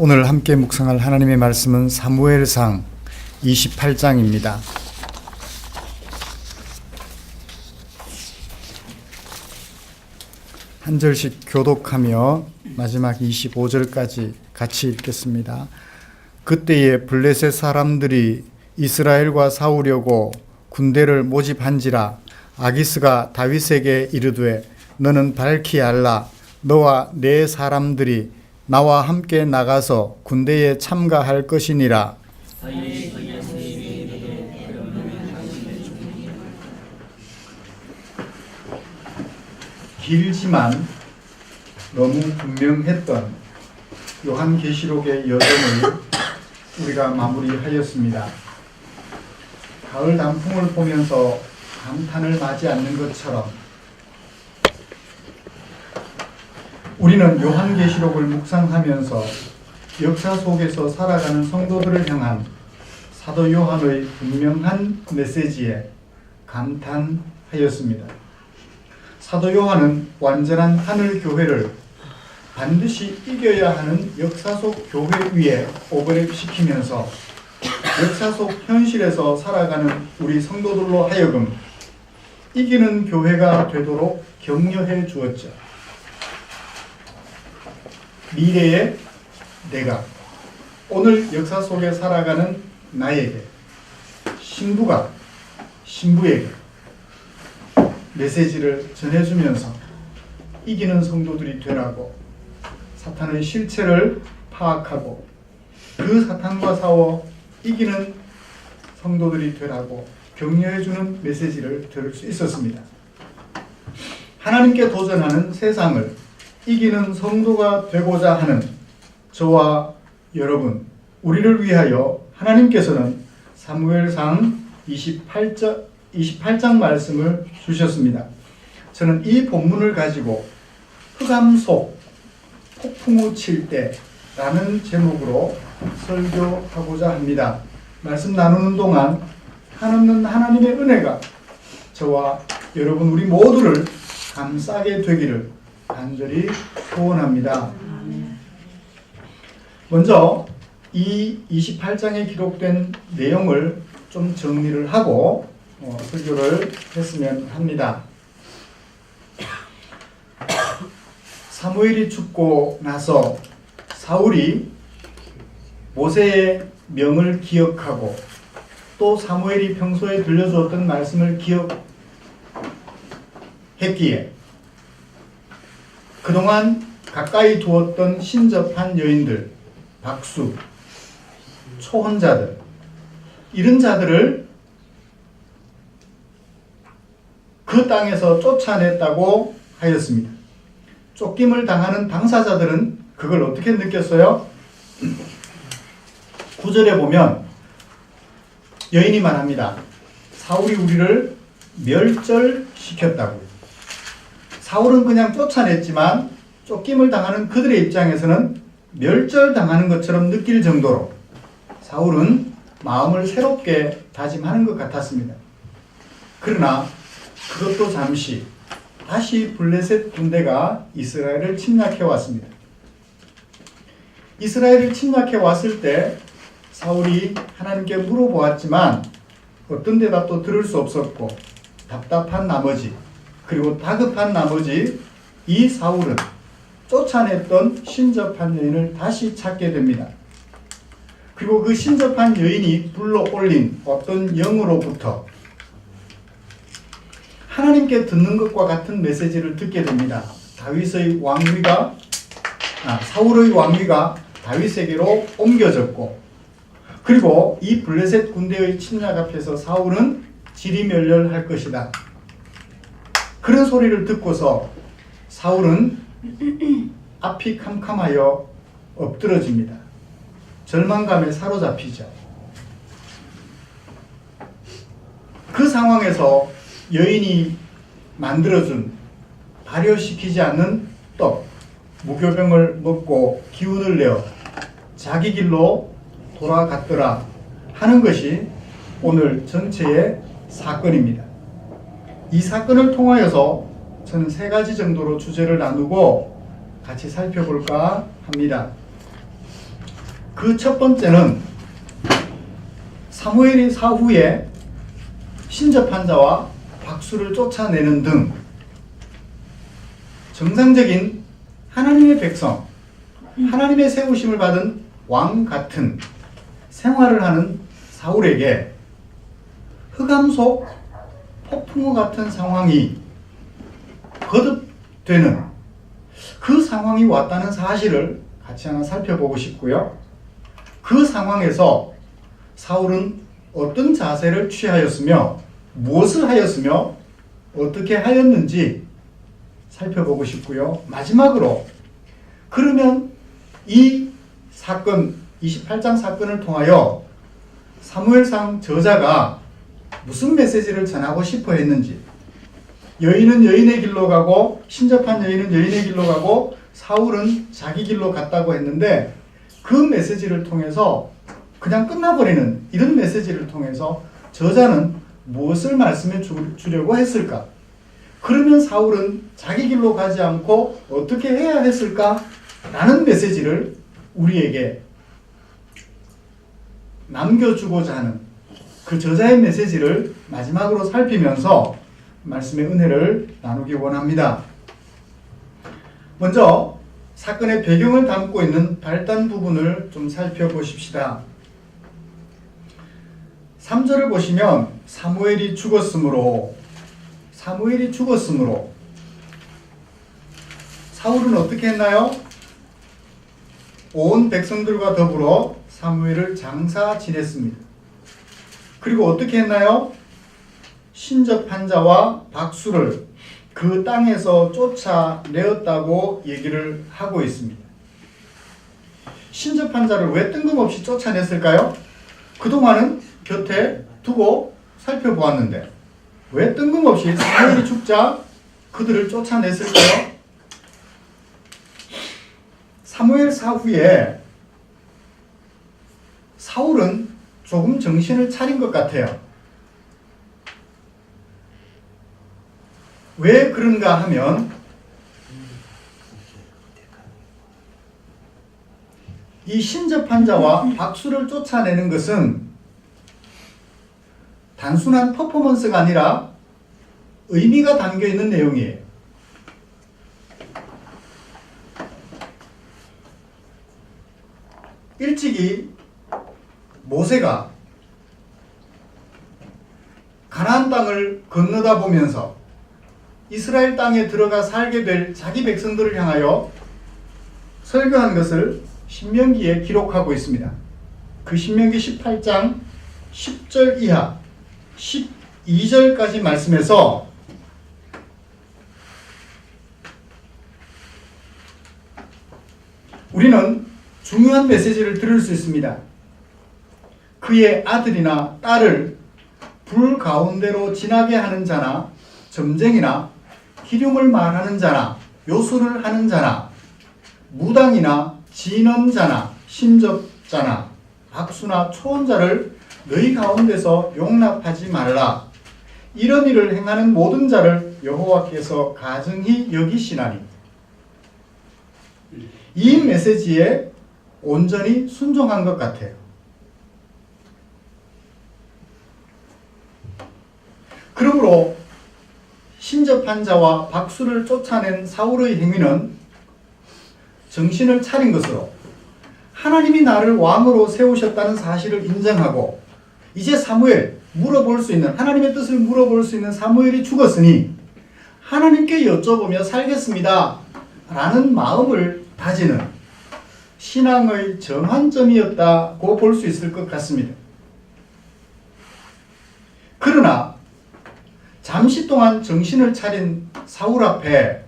오늘 함께 묵상할 하나님의 말씀은 사무엘상 28장입니다. 한 절씩 교독하며 마지막 25절까지 같이 읽겠습니다. 그때에 블레셋 사람들이 이스라엘과 싸우려고 군대를 모집한지라 아기스가 다윗에게 이르되 너는 밝히 알라. 너와 네 사람들이 나와 함께 나가서 군대에 참가할 것이니라. 길지만 너무 분명했던 요한계시록의 여정을 우리가 마무리하였습니다. 가을 단풍을 보면서 감탄을 하지 않는 것처럼 우리는 요한계시록을 묵상하면서 역사 속에서 살아가는 성도들을 향한 사도 요한의 분명한 메시지에 감탄하였습니다. 사도 요한은 완전한 하늘 교회를 반드시 이겨야 하는 역사 속 교회 위에 오버랩시키면서 역사 속 현실에서 살아가는 우리 성도들로 하여금 이기는 교회가 되도록 격려해 주었죠. 미래의 내가, 오늘 역사 속에 살아가는 나에게, 신부가 신부에게 메시지를 전해주면서 이기는 성도들이 되라고, 사탄의 실체를 파악하고 그 사탄과 싸워 이기는 성도들이 되라고 격려해주는 메시지를 들을 수 있었습니다. 하나님께 도전하는 세상을 이기는 성도가 되고자 하는 저와 여러분, 우리를 위하여 하나님께서는 사무엘상 28장 말씀을 주셨습니다. 저는 이 본문을 가지고 흑암 속 폭풍우 칠 때라는 제목으로 설교하고자 합니다. 말씀 나누는 동안 한없는 하나님의 은혜가 저와 여러분 우리 모두를 감싸게 되기를 간절히 소원합니다. 먼저 이 28장에 기록된 내용을 좀 정리를 하고 설교를 했으면 합니다. 사무엘이 죽고 나서 사울이 모세의 명을 기억하고 또 사무엘이 평소에 들려주었던 말씀을 기억했기에 그동안 가까이 두었던 신접한 여인들, 박수, 초혼자들, 이런 자들을 그 땅에서 쫓아냈다고 하였습니다. 쫓김을 당하는 당사자들은 그걸 어떻게 느꼈어요? 9절에 보면 여인이 말합니다. 사울이 우리를 멸절시켰다고요. 사울은 그냥 쫓아냈지만 쫓김을 당하는 그들의 입장에서는 멸절당하는 것처럼 느낄 정도로 사울은 마음을 새롭게 다짐하는 것 같았습니다. 그러나 그것도 잠시 다시 블레셋 군대가 이스라엘을 침략해 왔습니다. 이스라엘을 침략해 왔을 때 사울이 하나님께 물어보았지만 어떤 대답도 들을 수 없었고 답답한 나머지 그리고 다급한 나머지 이 사울은 쫓아냈던 신접한 여인을 다시 찾게 됩니다. 그리고 그 신접한 여인이 불러올린 어떤 영으로부터 하나님께 듣는 것과 같은 메시지를 듣게 됩니다. 사울의 왕위가 다윗에게로 옮겨졌고 그리고 이 블레셋 군대의 침략 앞에서 사울은 지리멸렬할 것이다. 그런 소리를 듣고서 사울은 앞이 캄캄하여 엎드러집니다. 절망감에 사로잡히죠. 그 상황에서 여인이 만들어준 발효시키지 않는 떡, 무교병을 먹고 기운을 내어 자기 길로 돌아갔더라 하는 것이 오늘 전체의 사건입니다. 이 사건을 통하여서 저는 3가지 정도로 주제를 나누고 같이 살펴볼까 합니다. 그 첫 번째는 사무엘이 사후에 신접한 자와 박수를 쫓아내는 등 정상적인 하나님의 백성, 하나님의 세우심을 받은 왕 같은 생활을 하는 사울에게 흑암 속 폭풍우 같은 상황이 거듭되는 그 상황이 왔다는 사실을 같이 하나 살펴보고 싶고요. 그 상황에서 사울은 어떤 자세를 취하였으며 무엇을 하였으며 어떻게 하였는지 살펴보고 싶고요. 마지막으로 그러면 이 사건 28장 사건을 통하여 사무엘상 저자가 무슨 메시지를 전하고 싶어 했는지, 여인은 여인의 길로 가고 신접한 여인은 여인의 길로 가고 사울은 자기 길로 갔다고 했는데 그 메시지를 통해서 그냥 끝나버리는 이런 메시지를 통해서 저자는 무엇을 말씀해 주려고 했을까? 그러면 사울은 자기 길로 가지 않고 어떻게 해야 했을까? 라는 메시지를 우리에게 남겨주고자 하는 그 저자의 메시지를 마지막으로 살피면서 말씀의 은혜를 나누기 원합니다. 먼저 사건의 배경을 담고 있는 발단 부분을 좀 살펴보십시다. 3절을 보시면 사무엘이 죽었으므로 사울은 어떻게 했나요? 온 백성들과 더불어 사무엘을 장사 지냈습니다. 그리고 어떻게 했나요? 신접한 자와 박수를 그 땅에서 쫓아내었다고 얘기를 하고 있습니다. 신접한 자를 왜 뜬금없이 쫓아냈을까요? 그동안은 곁에 두고 살펴보았는데 왜 뜬금없이 사무엘이 죽자 그들을 쫓아냈을까요? 사무엘 사후에 사울은 조금 정신을 차린 것 같아요. 왜 그런가 하면 이 신접한 자와 박수를 쫓아내는 것은 단순한 퍼포먼스가 아니라 의미가 담겨 있는 내용이에요. 일찍이 모세가 가나안 땅을 건너다 보면서 이스라엘 땅에 들어가 살게 될 자기 백성들을 향하여 설교한 것을 신명기에 기록하고 있습니다. 그 신명기 18장 10절 이하 12절까지 말씀에서 우리는 중요한 메시지를 들을 수 있습니다. 그의 아들이나 딸을 불 가운데로 지나게 하는 자나 점쟁이나 기륭을 말하는 자나 요술을 하는 자나 무당이나 진언자나 신접자나 박수나 초혼자를 너희 가운데서 용납하지 말라. 이런 일을 행하는 모든 자를 여호와께서 가증히 여기시나니. 이 메시지에 온전히 순종한 것 같아요. 그러므로 신접한 자와 박수를 쫓아낸 사울의 행위는 정신을 차린 것으로 하나님이 나를 왕으로 세우셨다는 사실을 인정하고 이제 사무엘, 물어볼 수 있는 하나님의 뜻을 물어볼 수 있는 사무엘이 죽었으니 하나님께 여쭤보며 살겠습니다 라는 마음을 다지는 신앙의 정환점이었다고 볼 수 있을 것 같습니다. 그러나 잠시 동안 정신을 차린 사울 앞에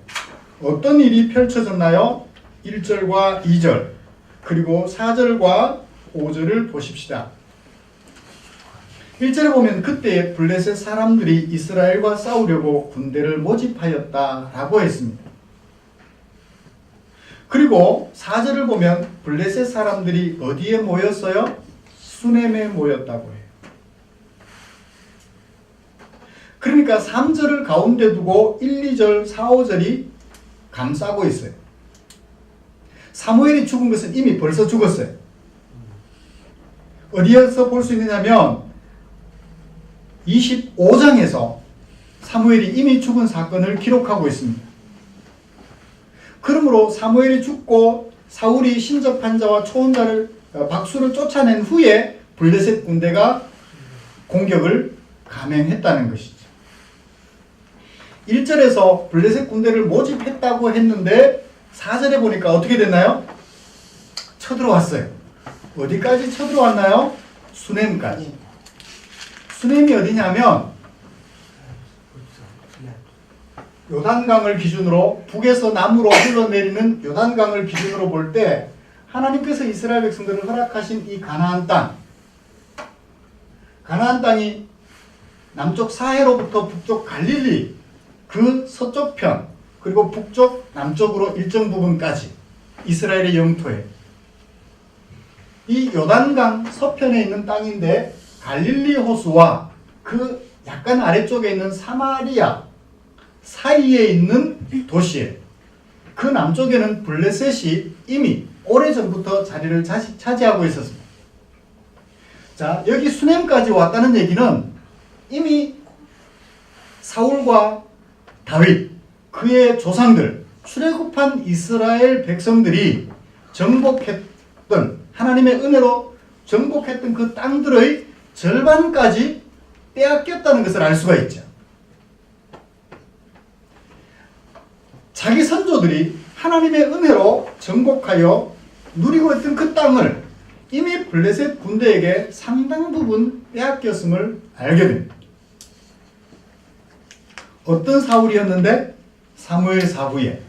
어떤 일이 펼쳐졌나요? 1절과 2절 그리고 4절과 5절을 보십시다. 1절에 보면 그때 블레셋 사람들이 이스라엘과 싸우려고 군대를 모집하였다라고 했습니다. 그리고 4절을 보면 블레셋 사람들이 어디에 모였어요? 수넴에 모였다고 해요. 그러니까 3절을 가운데 두고 1, 2절, 4, 5절이 감싸고 있어요. 사무엘이 죽은 것은 이미 벌써 죽었어요. 어디에서 볼 수 있느냐면 25장에서 사무엘이 이미 죽은 사건을 기록하고 있습니다. 그러므로 사무엘이 죽고 사울이 신접한 자와 초혼자를 박수를 쫓아낸 후에 블레셋 군대가 공격을 감행했다는 것이죠. 1절에서 블레셋 군대를 모집했다고 했는데 4절에 보니까 어떻게 됐나요? 쳐들어왔어요. 어디까지 쳐들어왔나요? 수넴까지. 수넴이 어디냐면 요단강을 기준으로 북에서 남으로 흘러내리는 요단강을 기준으로 볼 때 하나님께서 이스라엘 백성들을 허락하신 이 가나안 땅이 남쪽 사해로부터 북쪽 갈릴리 그 서쪽 편 그리고 북쪽 남쪽으로 일정 부분까지 이스라엘의 영토에 이 요단강 서편에 있는 땅인데 갈릴리 호수와 그 약간 아래쪽에 있는 사마리아 사이에 있는 도시에 그 남쪽에는 블레셋이 이미 오래전부터 자리를 차지하고 있었습니다. 자, 여기 수넴까지 왔다는 얘기는 이미 사울과 다윗, 그의 조상들, 출애굽한 이스라엘 백성들이 정복했던 하나님의 은혜로 정복했던 그 땅들의 절반까지 빼앗겼다는 것을 알 수가 있죠. 자기 선조들이 하나님의 은혜로 정복하여 누리고 있던 그 땅을 이미 블레셋 군대에게 상당 부분 빼앗겼음을 알게 됩니다. 어떤 사울이었는데? 사무엘사 후에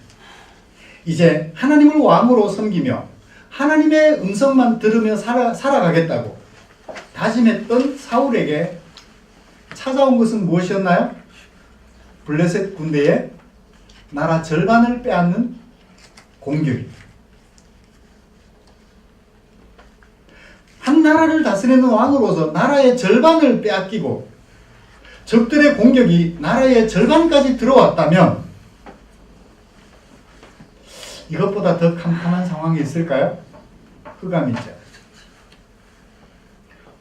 이제 하나님을 왕으로 섬기며 하나님의 음성만 들으며 살아가겠다고 다짐했던 사울에게 찾아온 것은 무엇이었나요? 블레셋 군대의 나라 절반을 빼앗는 공격입니다. 한 나라를 다스리는 왕으로서 나라의 절반을 빼앗기고 적들의 공격이 나라의 절반까지 들어왔다면 이것보다 더 캄캄한 상황이 있을까요? 흑암이죠.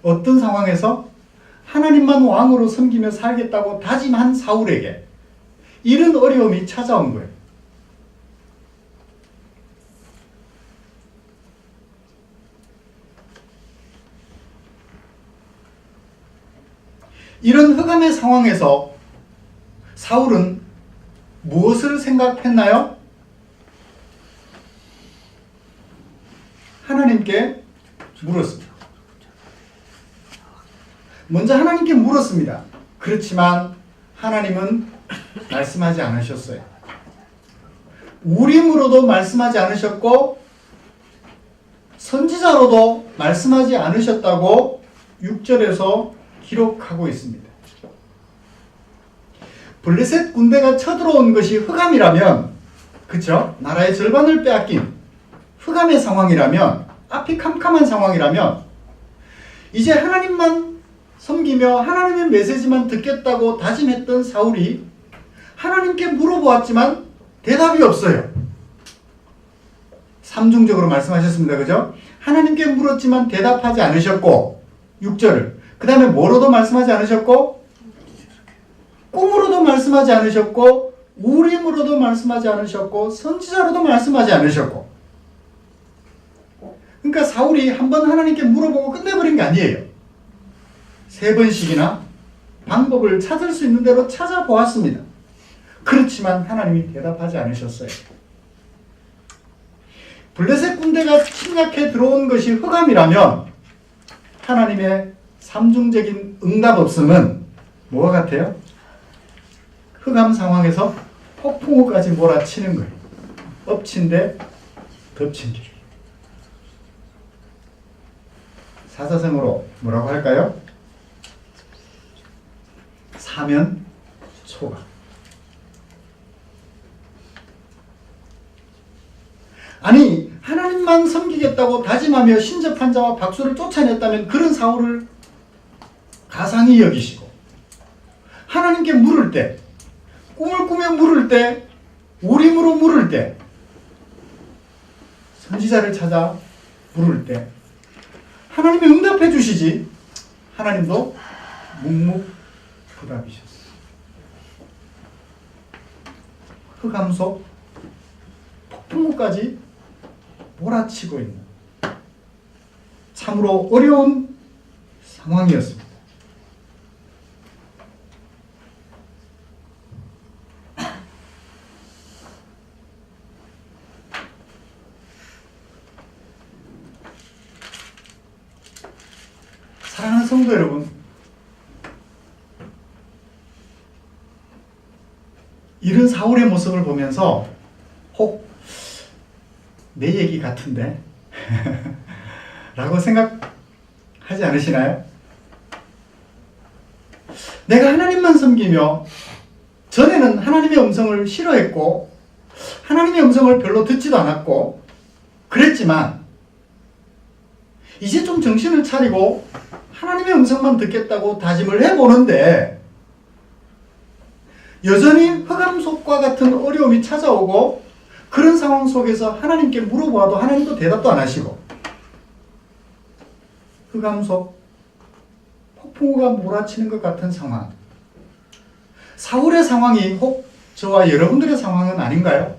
어떤 상황에서 하나님만 왕으로 섬기며 살겠다고 다짐한 사울에게 이런 어려움이 찾아온 거예요. 이런 흑암의 상황에서 사울은 무엇을 생각했나요? 하나님께 물었습니다. 먼저 하나님께 물었습니다. 그렇지만 하나님은 말씀하지 않으셨어요. 우림으로도 말씀하지 않으셨고 선지자로도 말씀하지 않으셨다고 6절에서 기록하고 있습니다. 블레셋 군대가 쳐들어온 것이 흑암이라면, 그쵸? 나라의 절반을 빼앗긴 흑암의 상황이라면, 앞이 캄캄한 상황이라면, 이제 하나님만 섬기며 하나님의 메시지만 듣겠다고 다짐했던 사울이 하나님께 물어보았지만 대답이 없어요. 삼중적으로 말씀하셨습니다. 그죠? 하나님께 물었지만 대답하지 않으셨고, 6절을. 그 다음에 뭐로도 말씀하지 않으셨고, 꿈으로도 말씀하지 않으셨고, 우림으로도 말씀하지 않으셨고, 선지자로도 말씀하지 않으셨고. 그러니까 사울이 한 번 하나님께 물어보고 끝내버린 게 아니에요. 3번씩이나 방법을 찾을 수 있는 대로 찾아보았습니다. 그렇지만 하나님이 대답하지 않으셨어요. 블레셋 군대가 침략해 들어온 것이 흑암이라면 하나님의 삼중적인 응답 없음은 뭐와 같아요? 흑암 상황에서 폭풍우까지 몰아치는 거예요. 엎친 데 덮친 길. 사자성어로 뭐라고 할까요? 사면 초가. 아니, 하나님만 섬기겠다고 다짐하며 신접한 자와 박수를 쫓아냈다면 그런 사울을 가상히 여기시고, 하나님께 물을 때, 꿈을 꾸며 물을 때, 우림으로 물을 때, 선지자를 찾아 물을 때 하나님이 응답해 주시지 하나님도 묵묵부답이셨어요. 흑암 속 폭풍우까지 몰아치고 있는 참으로 어려운 상황이었습니다. 사랑하는 성도 여러분, 이런 사울의 모습을 보면서 혹 내 얘기 같은데? 라고 생각하지 않으시나요? 내가 하나님만 섬기며 전에는 하나님의 음성을 싫어했고 하나님의 음성을 별로 듣지도 않았고 그랬지만 이제 좀 정신을 차리고 하나님의 음성만 듣겠다고 다짐을 해보는데 여전히 흑암 속과 같은 어려움이 찾아오고 그런 상황 속에서 하나님께 물어보아도 하나님도 대답도 안 하시고 흑암 속 폭풍우가 몰아치는 것 같은 상황, 사울의 상황이 혹 저와 여러분들의 상황은 아닌가요?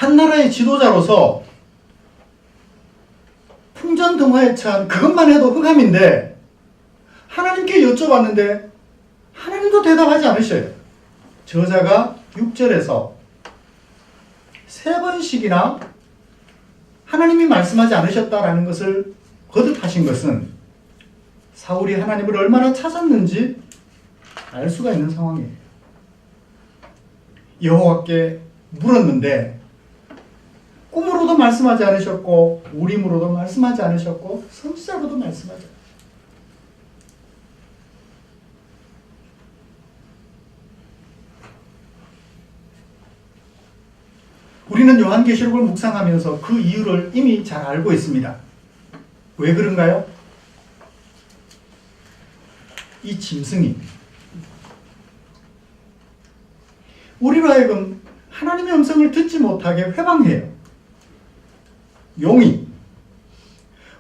한 나라의 지도자로서 풍전등화에 처한 그것만 해도 흑암인데 하나님께 여쭤봤는데 하나님도 대답하지 않으셔요. 저자가 6절에서 3번씩이나 하나님이 말씀하지 않으셨다라는 것을 거듭하신 것은 사울이 하나님을 얼마나 찾았는지 알 수가 있는 상황이에요. 여호와께 물었는데 꿈으로도 말씀하지 않으셨고 우림으로도 말씀하지 않으셨고 선지자로도 말씀하지 않으셨고 우리는 요한계시록을 묵상하면서 그 이유를 이미 잘 알고 있습니다. 왜 그런가요? 이 짐승이 우리로 하여금 하나님의 음성을 듣지 못하게 회방해요. 용이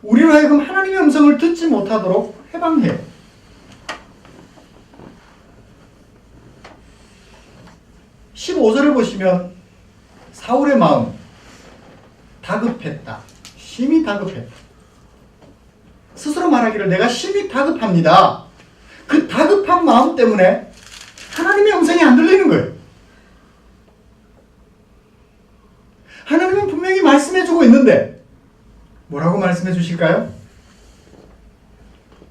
우리로 하여금 하나님의 음성을 듣지 못하도록 해방해요. (15절을) 보시면 사울의 마음 다급했다. 심히 다급했다. 스스로 말하기를 내가 심히 다급합니다. 그 다급한 마음 때문에 하나님의 음성이 안 들리는 거예요. 하나님은 분명히 말씀해주고 있는데 뭐라고 말씀해 주실까요?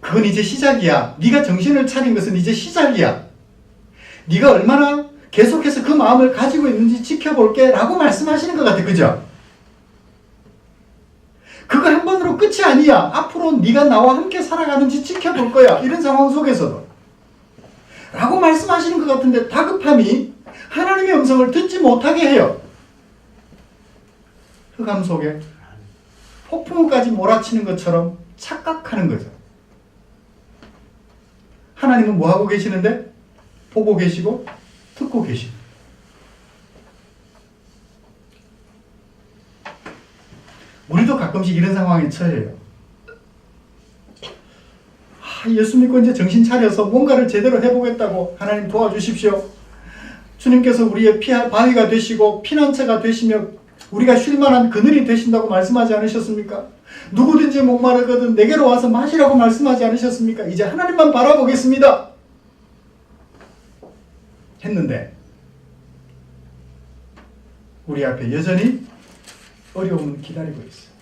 그건 이제 시작이야. 네가 정신을 차린 것은 이제 시작이야. 네가 얼마나 계속해서 그 마음을 가지고 있는지 지켜볼게 라고 말씀하시는 것 같아. 그죠? 그거 한 번으로 끝이 아니야. 앞으로 네가 나와 함께 살아가는지 지켜볼 거야. 이런 상황 속에서도 라고 말씀하시는 것 같은데 다급함이 하나님의 음성을 듣지 못하게 해요. 흑암 속에 폭풍우까지 몰아치는 것처럼 착각하는 거죠. 하나님은 뭐 하고 계시는데? 보고 계시고 듣고 계시고. 우리도 가끔씩 이런 상황에 처해요. 예수 믿고 이제 정신 차려서 뭔가를 제대로 해보겠다고 하나님 도와주십시오. 주님께서 우리의 바위가 되시고 피난처가 되시며 우리가 쉴만한 그늘이 되신다고 말씀하지 않으셨습니까? 누구든지 목마르거든 내게로 와서 마시라고 말씀하지 않으셨습니까? 이제 하나님만 바라보겠습니다. 했는데 우리 앞에 여전히 어려움은 기다리고 있어요.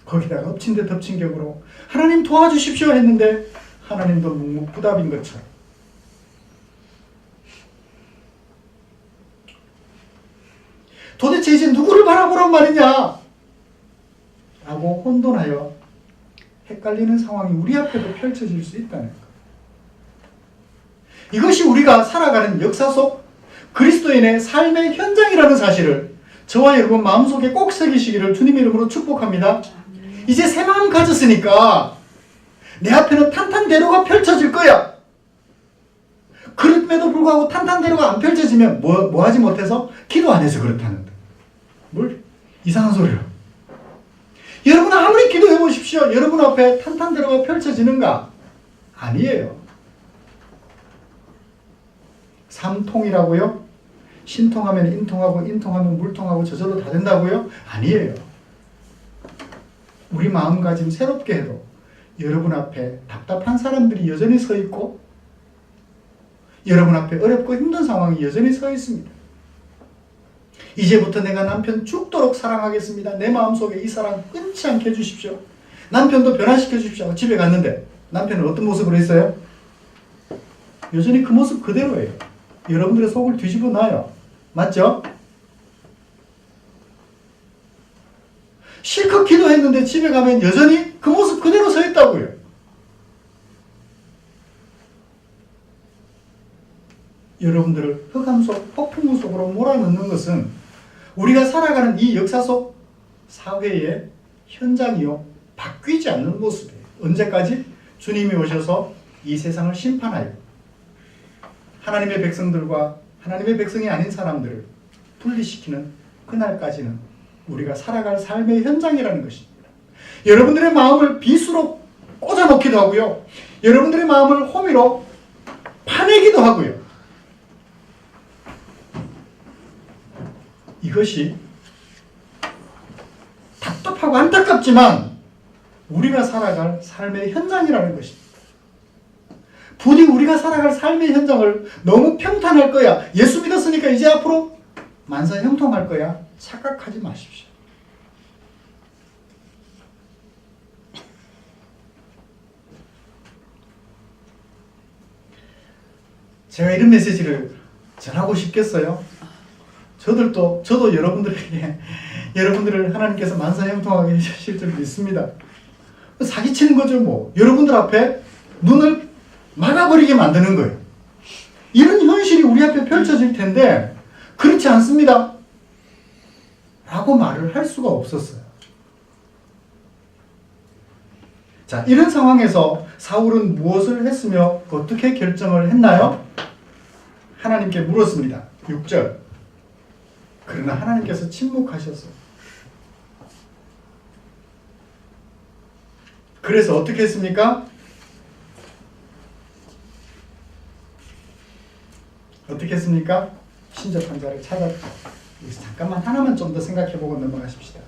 거기다가 엎친 데 덮친 격으로 하나님 도와주십시오 했는데 하나님도 묵묵부답인 것처럼 도대체 이제 누구를 바라보란 말이냐? 라고 혼돈하여 헷갈리는 상황이 우리 앞에도 펼쳐질 수 있다는 것. 이것이 우리가 살아가는 역사 속 그리스도인의 삶의 현장이라는 사실을 저와 여러분 마음속에 꼭 새기시기를 주님의 이름으로 축복합니다. 이제 새 마음 가졌으니까 내 앞에는 탄탄대로가 펼쳐질 거야. 그럼에도 불구하고 탄탄대로가 안 펼쳐지면 뭐 하지 못해서? 기도 안 해서 그렇다는데. 뭘 이상한 소리를. 여러분 아무리 기도해 보십시오. 여러분 앞에 탄탄대로가 펼쳐지는가? 아니에요. 삼통이라고요? 신통하면 인통하고 인통하면 물통하고 저절로 다 된다고요? 아니에요. 우리 마음가짐 새롭게 해도 여러분 앞에 답답한 사람들이 여전히 서 있고 여러분 앞에 어렵고 힘든 상황이 여전히 서 있습니다. 이제부터 내가 남편 죽도록 사랑하겠습니다. 내 마음속에 이 사랑 끊지 않게 해주십시오. 남편도 변화시켜 주십시오. 집에 갔는데 남편은 어떤 모습으로 있어요? 여전히 그 모습 그대로예요. 여러분들의 속을 뒤집어 놔요. 맞죠? 실컷 기도했는데 집에 가면 여전히 그 모습 그대로 서 있다고요. 여러분들을 흑암 속, 폭풍 속으로 몰아넣는 것은 우리가 살아가는 이 역사 속 사회의 현장이요. 바뀌지 않는 모습이에요. 언제까지? 주님이 오셔서 이 세상을 심판하여 하나님의 백성들과 하나님의 백성이 아닌 사람들을 분리시키는 그날까지는 우리가 살아갈 삶의 현장이라는 것입니다. 여러분들의 마음을 빗으로 꽂아놓기도 하고요. 여러분들의 마음을 호미로 파내기도 하고요. 이것이 답답하고 안타깝지만 우리가 살아갈 삶의 현장이라는 것입니다. 부디 우리가 살아갈 삶의 현장을 너무 평탄할 거야. 예수 믿었으니까 이제 앞으로 만사 형통할 거야. 착각하지 마십시오. 제가 이런 메시지를 전하고 싶겠어요? 저도 여러분들에게, 여러분들을 하나님께서 만사 형통하게 해주실 줄 믿습니다. 사기치는 거죠, 뭐. 여러분들 앞에 눈을 막아버리게 만드는 거예요. 이런 현실이 우리 앞에 펼쳐질 텐데, 그렇지 않습니다. 라고 말을 할 수가 없었어요. 자, 이런 상황에서 사울은 무엇을 했으며 어떻게 결정을 했나요? 하나님께 물었습니다. 6절. 그러나 하나님께서 침묵하셨어요. 그래서 어떻게 했습니까? 어떻게 했습니까? 신접한 자를 찾았다. 여기서 잠깐만 하나만 좀 더 생각해보고 넘어가십시다.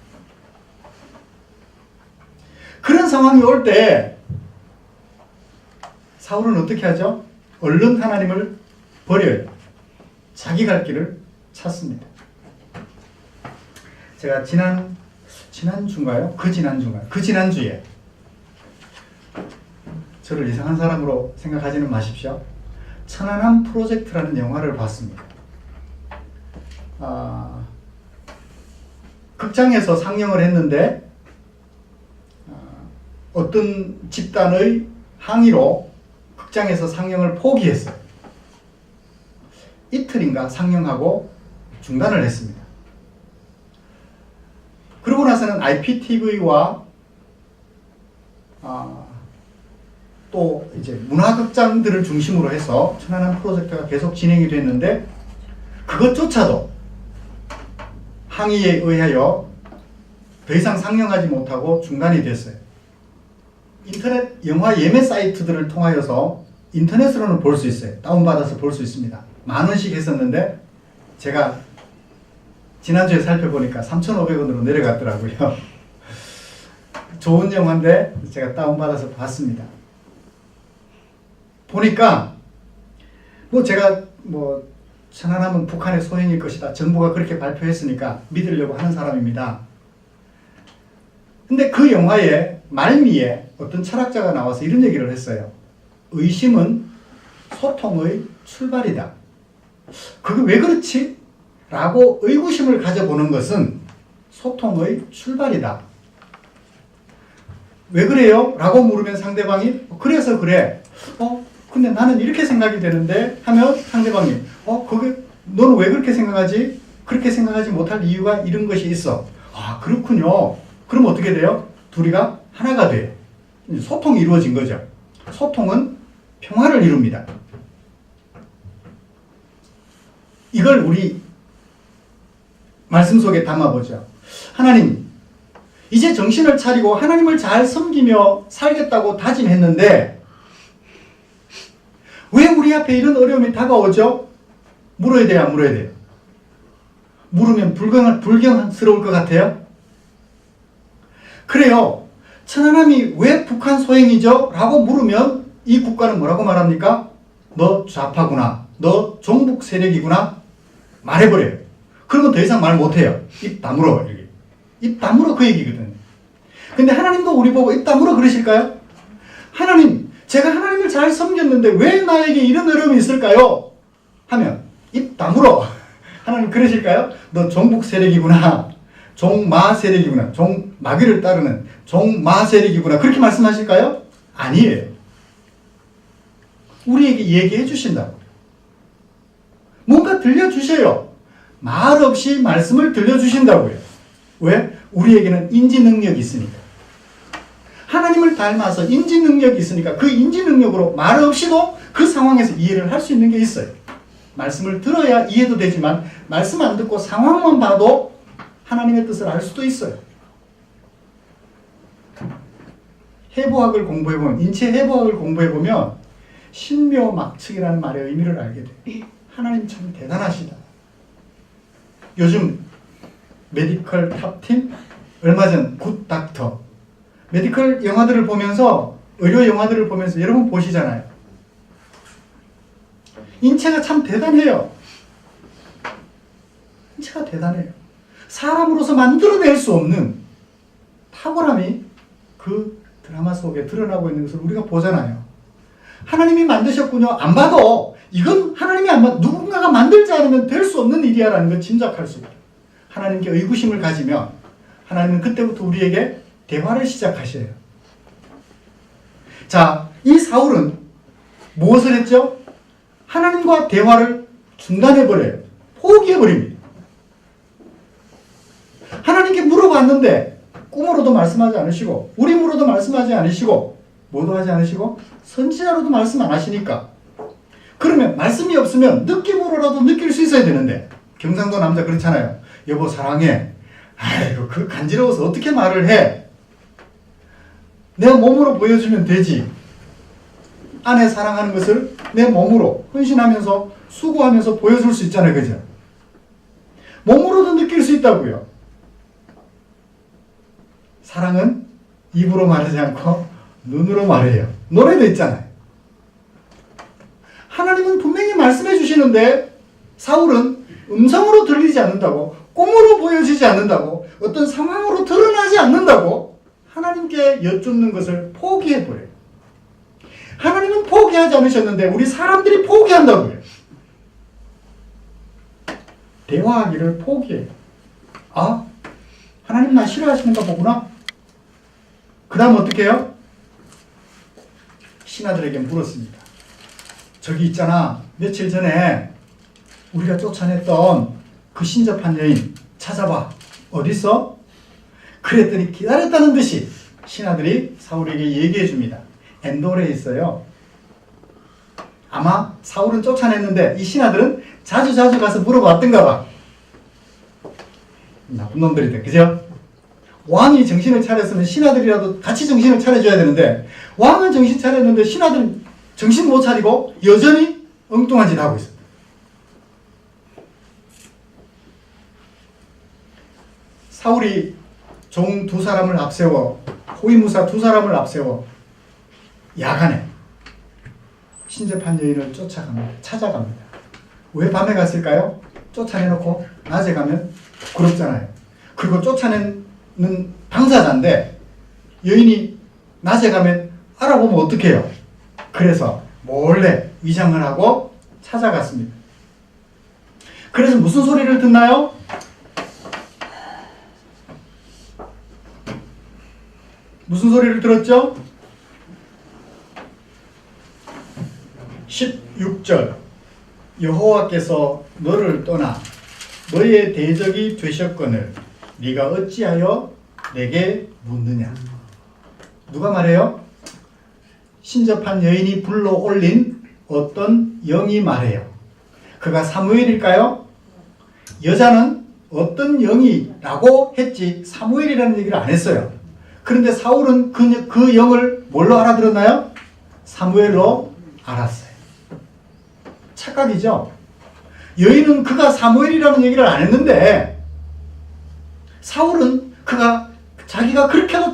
그런 상황이 올 때 사울은 어떻게 하죠? 얼른 하나님을 버려요. 자기 갈 길을 찾습니다. 제가 지난주인가요? 그 지난주에 저를 이상한 사람으로 생각하지는 마십시오. 천안함 프로젝트라는 영화를 봤습니다. 극장에서 상영을 했는데 어떤 집단의 항의로 극장에서 상영을 포기했어요. 이틀인가 상영하고 중단을 했습니다. 그러고 나서는 IPTV와 또 이제 문화극장들을 중심으로 해서 천안함 프로젝트가 계속 진행이 됐는데 그것조차도 항의에 의하여 더 이상 상영하지 못하고 중단이 됐어요. 인터넷 영화 예매 사이트들을 통하여서 인터넷으로는 볼 수 있어요. 다운받아서 볼 수 있습니다. 10,000원씩 했었는데 제가 지난주에 살펴보니까 3,500원으로 내려갔더라고요. 좋은 영화인데 제가 다운받아서 봤습니다. 보니까 제가 천안함은 북한의 소행일 것이다. 정부가 그렇게 발표했으니까 믿으려고 하는 사람입니다. 근데 그 영화의 말미에 어떤 철학자가 나와서 이런 얘기를 했어요. 의심은 소통의 출발이다. 그게 왜 그렇지? 라고 의구심을 가져보는 것은 소통의 출발이다. 왜 그래요? 라고 물으면 상대방이 그래서 그래. 근데 나는 이렇게 생각이 되는데 하면 상대방이 그게 너는 왜 그렇게 생각하지? 그렇게 생각하지 못할 이유가 이런 것이 있어. 아, 그렇군요. 그럼 어떻게 돼요? 둘이가 하나가 돼요. 소통이 이루어진 거죠. 소통은 평화를 이룹니다. 이걸 우리 말씀 속에 담아보죠. 하나님, 이제 정신을 차리고 하나님을 잘 섬기며 살겠다고 다짐했는데 왜 우리 앞에 이런 어려움이 다가오죠? 물어야 돼요, 안 물어야 돼요? 물으면 불경스러울 것 같아요? 그래요. 천하람이 왜 북한 소행이죠? 라고 물으면 이 국가는 뭐라고 말합니까? 너 좌파구나. 너 종북 세력이구나. 말해버려요. 그러면 더 이상 말 못해요. 입 다물어. 여기. 입 다물어 그 얘기거든요. 근데 하나님도 우리 보고 입 다물어 그러실까요? 하나님, 제가 하나님을 잘 섬겼는데 왜 나에게 이런 어려움이 있을까요? 하면 입 다물어. 하나님 그러실까요? 너 종북 세력이구나. 종마 세력이구나. 마귀를 따르는 종마 세력이구나. 그렇게 말씀하실까요? 아니에요. 우리에게 얘기해 주신다고. 뭔가 들려주셔요. 말 없이 말씀을 들려주신다고요. 왜? 우리에게는 인지 능력이 있으니까. 하나님을 닮아서 인지 능력이 있으니까 그 인지 능력으로 말 없이도 그 상황에서 이해를 할 수 있는 게 있어요. 말씀을 들어야 이해도 되지만 말씀 안 듣고 상황만 봐도 하나님의 뜻을 알 수도 있어요. 해부학을 공부해보면, 인체 해부학을 공부해보면 신묘막측이라는 말의 의미를 알게 돼요. 하나님 참 대단하시다. 요즘 메디컬 탑팀, 얼마 전 굿닥터, 메디컬 영화들을 보면서, 의료 영화들을 보면서 여러분 보시잖아요. 인체가 참 대단해요. 인체가 대단해요. 사람으로서 만들어낼 수 없는 탁월함이 그 드라마 속에 드러나고 있는 것을 우리가 보잖아요. 하나님이 만드셨군요. 안 봐도 이건 하나님이 누군가가 만들지 않으면 될 수 없는 일이야라는 걸 짐작할 수 있어요. 하나님께 의구심을 가지면 하나님은 그때부터 우리에게 대화를 시작하셔요. 자, 이 사울은 무엇을 했죠? 하나님과 대화를 중단해버려요. 포기해버립니다. 하나님께 물어봤는데 꿈으로도 말씀하지 않으시고 우림으로도 말씀하지 않으시고 뭐도 하지 않으시고 선지자로도 말씀 안 하시니까 그러면 말씀이 없으면 느낌으로라도 느낄 수 있어야 되는데 경상도 남자 그렇잖아요. 여보 사랑해. 아이고 그 간지러워서 어떻게 말을 해. 내 몸으로 보여주면 되지. 아내 사랑하는 것을 내 몸으로 헌신하면서 수고하면서 보여줄 수 있잖아요. 그죠? 몸으로도 느낄 수 있다고요. 사랑은 입으로 말하지 않고 눈으로 말해요. 노래도 있잖아요. 하나님은 분명히 말씀해 주시는데 사울은 음성으로 들리지 않는다고, 꿈으로 보여지지 않는다고, 어떤 상황으로 드러나지 않는다고 하나님께 여쭙는 것을 포기해버려요. 하나님은 포기하지 않으셨는데 우리 사람들이 포기한다고요. 대화하기를 포기해요. 아, 하나님 나 싫어하시는가 보구나. 그 다음 어떻게 해요? 신하들에게 물었습니다. 저기 있잖아. 며칠 전에 우리가 쫓아냈던 그 신접한 여인 찾아봐. 어딨어? 그랬더니 기다렸다는 듯이 신하들이 사울에게 얘기해 줍니다. 엔돌에 있어요. 아마 사울은 쫓아냈는데 이 신하들은 자주 가서 물어봤던가 봐. 나쁜 놈들이다. 그죠? 왕이 정신을 차렸으면 신하들이라도 같이 정신을 차려줘야 되는데 왕은 정신 차렸는데 신하들은 정신 못 차리고 여전히 엉뚱한 짓 하고 있어요. 사울이 종 2사람을 앞세워 호위무사 2사람을 앞세워 야간에 신접한 여인을 찾아갑니다. 왜 밤에 갔을까요? 쫓아내놓고 낮에 가면 부끄럽잖아요. 그리고 쫓아내는 당사자인데 여인이 낮에 가면 알아보면 어떡해요? 그래서 몰래 위장을 하고 찾아갔습니다. 그래서 무슨 소리를 듣나요? 무슨 소리를 들었죠? 16절 여호와께서 너를 떠나 너의 대적이 되셨거늘 네가 어찌하여 내게 묻느냐. 누가 말해요? 신접한 여인이 불러 올린 어떤 영이 말해요. 그가 사무엘일까요? 여자는 어떤 영이라고 했지 사무엘이라는 얘기를 안 했어요. 그런데 사울은 그 영을 뭘로 알아들었나요? 사무엘로 알았어요. 착각이죠. 여인은 그가 사무엘이라는 얘기를 안 했는데 사울은 그가 자기가 그렇게도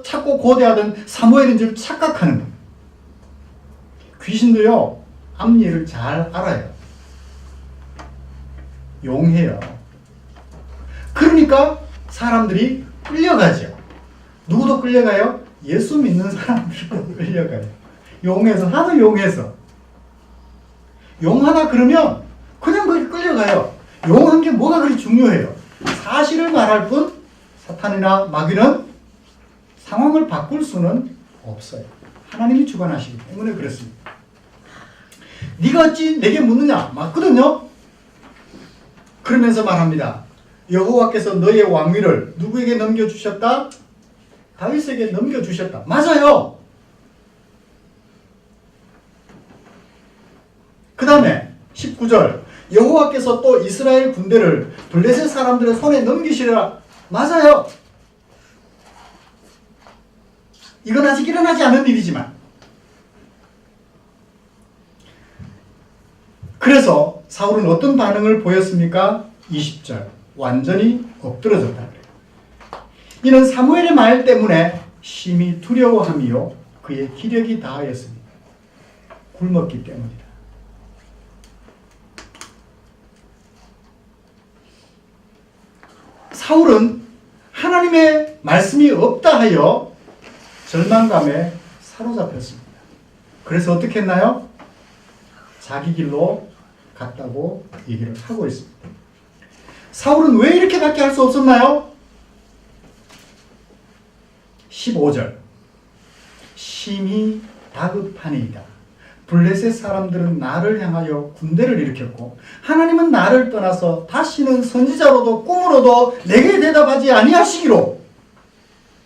찾고 고대하던 사무엘인 줄 착각하는 거예요. 귀신도요 앞일을 잘 알아요. 용해요. 그러니까 사람들이 끌려가죠. 누구도 끌려가요? 예수 믿는 사람들도 끌려가요. 용해서 하도 용해서 용하다 그러면 그냥 거기 끌려가요. 용한 게 뭐가 그리 중요해요? 사실을 말할 뿐 사탄이나 마귀는 상황을 바꿀 수는 없어요. 하나님이 주관하시기 때문에 그렇습니다. 네가 어찌 내게 묻느냐? 맞거든요. 그러면서 말합니다. 여호와께서 너의 왕위를 누구에게 넘겨주셨다? 다윗에게 넘겨주셨다. 맞아요. 그 다음에 19절 여호와께서 또 이스라엘 군대를 블레셋 사람들의 손에 넘기시리라. 맞아요. 이건 아직 일어나지 않은 일이지만 그래서 사울은 어떤 반응을 보였습니까? 20절 완전히 엎드러졌다 그래요. 이는 사무엘의 말 때문에 심히 두려워함이요 그의 기력이 다하였습니다. 굶었기 때문이다. 사울은 하나님의 말씀이 없다 하여 절망감에 사로잡혔습니다. 그래서 어떻게 했나요? 자기 길로 갔다고 얘기를 하고 있습니다. 사울은 왜 이렇게밖에 할 수 없었나요? 15절 심히 다급하니이다. 블레셋 사람들은 나를 향하여 군대를 일으켰고 하나님은 나를 떠나서 다시는 선지자로도 꿈으로도 내게 대답하지 아니하시기로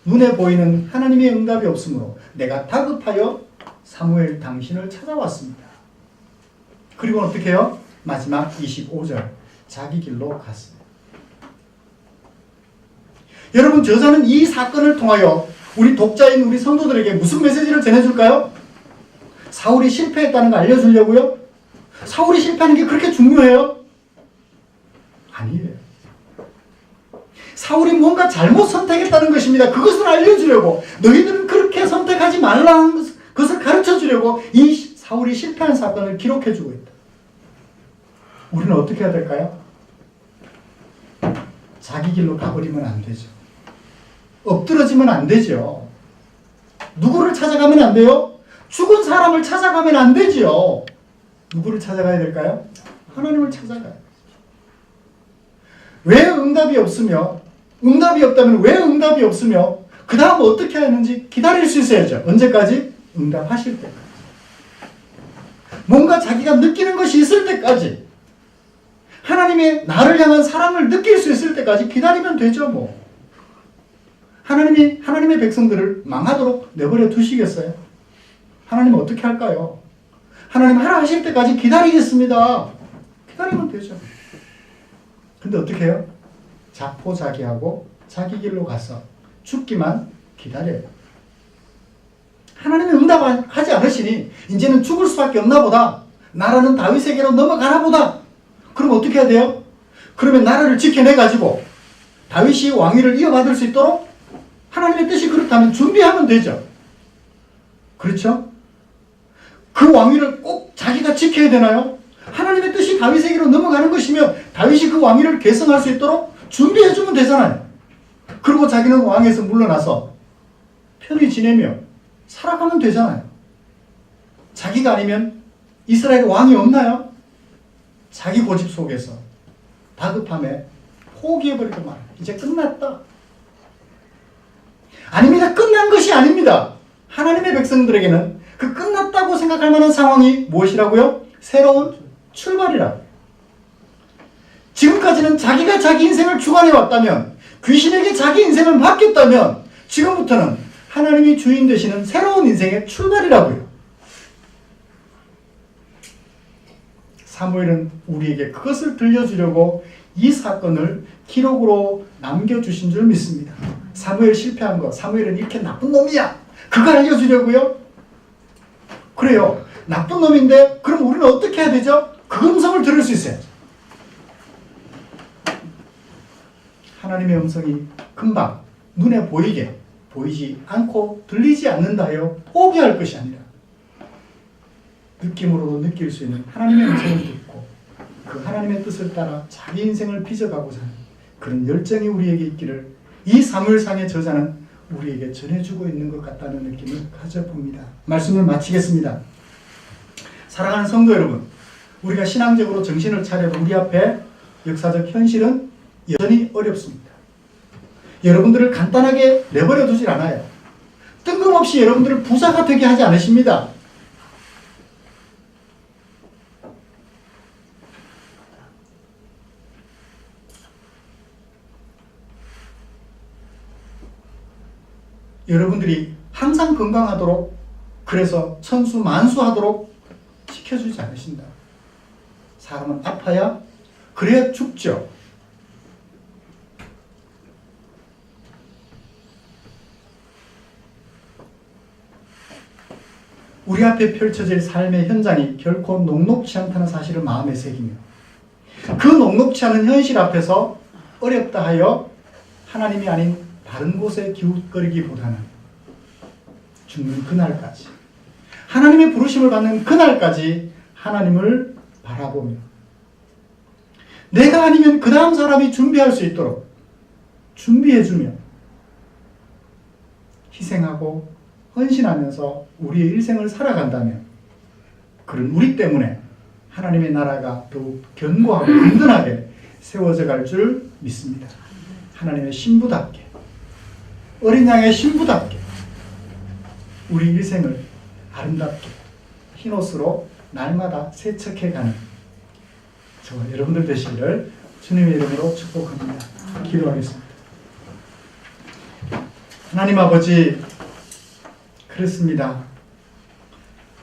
눈에 보이는 하나님의 응답이 없으므로 내가 다급하여 사무엘 당신을 찾아왔습니다. 그리고 어떻게 해요? 마지막 25절 자기 길로 갔어요. 여러분 저자는 이 사건을 통하여 우리 독자인 우리 성도들에게 무슨 메시지를 전해줄까요? 사울이 실패했다는 거 알려주려고요? 사울이 실패하는 게 그렇게 중요해요? 아니에요. 사울이 뭔가 잘못 선택했다는 것입니다. 그것을 알려주려고 너희들은 그렇게 선택하지 말라는 것을 가르쳐주려고 이 사울이 실패한 사건을 기록해주고 있다. 우리는 어떻게 해야 될까요? 자기 길로 가버리면 안 되죠. 엎드러지면 안 되죠. 누구를 찾아가면 안 돼요? 죽은 사람을 찾아가면 안 되죠. 누구를 찾아가야 될까요? 하나님을 찾아가요. 왜 응답이 없으며 응답이 없다면 왜 응답이 없으며 그 다음 어떻게 하는지 기다릴 수 있어야죠. 언제까지? 응답하실 때까지. 뭔가 자기가 느끼는 것이 있을 때까지 하나님의 나를 향한 사랑을 느낄 수 있을 때까지 기다리면 되죠. 뭐 하나님의 백성들을 망하도록 내버려 두시겠어요? 하나님은 어떻게 할까요? 하나님 하라 하실 때까지 기다리겠습니다. 기다리면 되죠. 근데 어떻게 해요? 자포자기하고 자기 길로 가서 죽기만 기다려요. 하나님이 응답하지 않으시니 이제는 죽을 수밖에 없나 보다. 나라는 다윗에게로 넘어가나 보다. 그럼 어떻게 해야 돼요? 그러면 나라를 지켜내가지고 다윗이 왕위를 이어받을 수 있도록 하나님의 뜻이 그렇다면 준비하면 되죠. 그렇죠? 그 왕위를 꼭 자기가 지켜야 되나요? 하나님의 뜻이 다윗에게로 넘어가는 것이며 다윗이 그 왕위를 계승할 수 있도록 준비해주면 되잖아요. 그리고 자기는 왕에서 물러나서 편히 지내며 살아가면 되잖아요. 자기가 아니면 이스라엘 왕이 없나요? 자기 고집 속에서 다급함에 포기해버리고 말아요. 이제 끝났다. 아닙니다. 끝난 것이 아닙니다. 하나님의 백성들에게는 그 끝났다고 생각할 만한 상황이 무엇이라고요? 새로운 출발이라. 지금까지는 자기가 자기 인생을 주관해 왔다면, 귀신에게 자기 인생을 맡겼다면, 지금부터는 하나님이 주인 되시는 새로운 인생의 출발이라고요. 사무엘은 우리에게 그것을 들려주려고 이 사건을 기록으로 남겨주신 줄 믿습니다. 사무엘 실패한 거, 사무엘은 이렇게 나쁜 놈이야, 그거 알려주려고요? 그래요. 나쁜 놈인데 그럼 우리는 어떻게 해야 되죠? 그 음성을 들을 수 있어요. 하나님의 음성이 금방 눈에 보이게, 보이지 않고 들리지 않는다요, 포기할 것이 아니라 느낌으로도 느낄 수 있는 하나님의 음성을 듣고 그 하나님의 뜻을 따라 자기 인생을 빚어가고자 하는 그런 열정이 우리에게 있기를 이 사무엘상의 저자는 우리에게 전해주고 있는 것 같다는 느낌을 가져봅니다. 말씀을 마치겠습니다. 사랑하는 성도 여러분, 우리가 신앙적으로 정신을 차려도 우리 앞에 역사적 현실은 여전히 어렵습니다. 여러분들을 간단하게 내버려 두질 않아요. 뜬금없이 여러분들을 부자가 되게 하지 않으십니다. 여러분들이 항상 건강하도록, 그래서 천수만수하도록 지켜주지 않으신다. 사람은 아파야 그래야 죽죠. 우리 앞에 펼쳐질 삶의 현장이 결코 녹록지 않다는 사실을 마음에 새기며 그 녹록지 않은 현실 앞에서 어렵다 하여 하나님이 아닌 다른 곳에 기웃거리기보다는 죽는 그날까지, 하나님의 부르심을 받는 그날까지 하나님을 바라보며 내가 아니면 그 다음 사람이 준비할 수 있도록 준비해주며 희생하고 헌신하면서 우리의 일생을 살아간다면 그런 우리 때문에 하나님의 나라가 더욱 견고하고 든든하게 세워져 갈 줄 믿습니다. 하나님의 신부답게, 어린 양의 신부답게 우리 일생을 아름답게 흰옷으로 날마다 세척해가는 저와 여러분들 되시기를 주님의 이름으로 축복합니다. 기도하겠습니다. 하나님 아버지, 그렇습니다.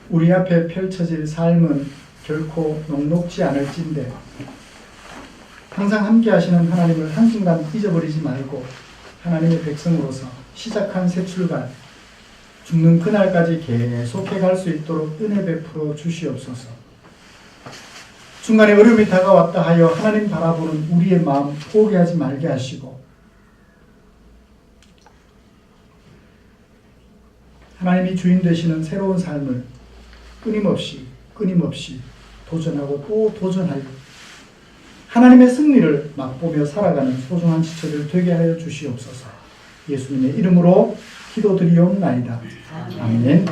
우리 앞에 펼쳐질 삶은 결코 녹록지 않을진데 항상 함께 하시는 하나님을 한순간 잊어버리지 말고 하나님의 백성으로서 시작한 새 출발, 죽는 그날까지 계속해 갈 수 있도록 은혜 베풀어 주시옵소서. 중간에 어려움이 다가왔다 하여 하나님 바라보는 우리의 마음 포기하지 말게 하시고 하나님이 주인 되시는 새로운 삶을 끊임없이 도전하고 또 도전하여 하나님의 승리를 맛보며 살아가는 소중한 지체들 되게 하여 주시옵소서. 예수님의 이름으로 기도드리옵나이다. 아멘.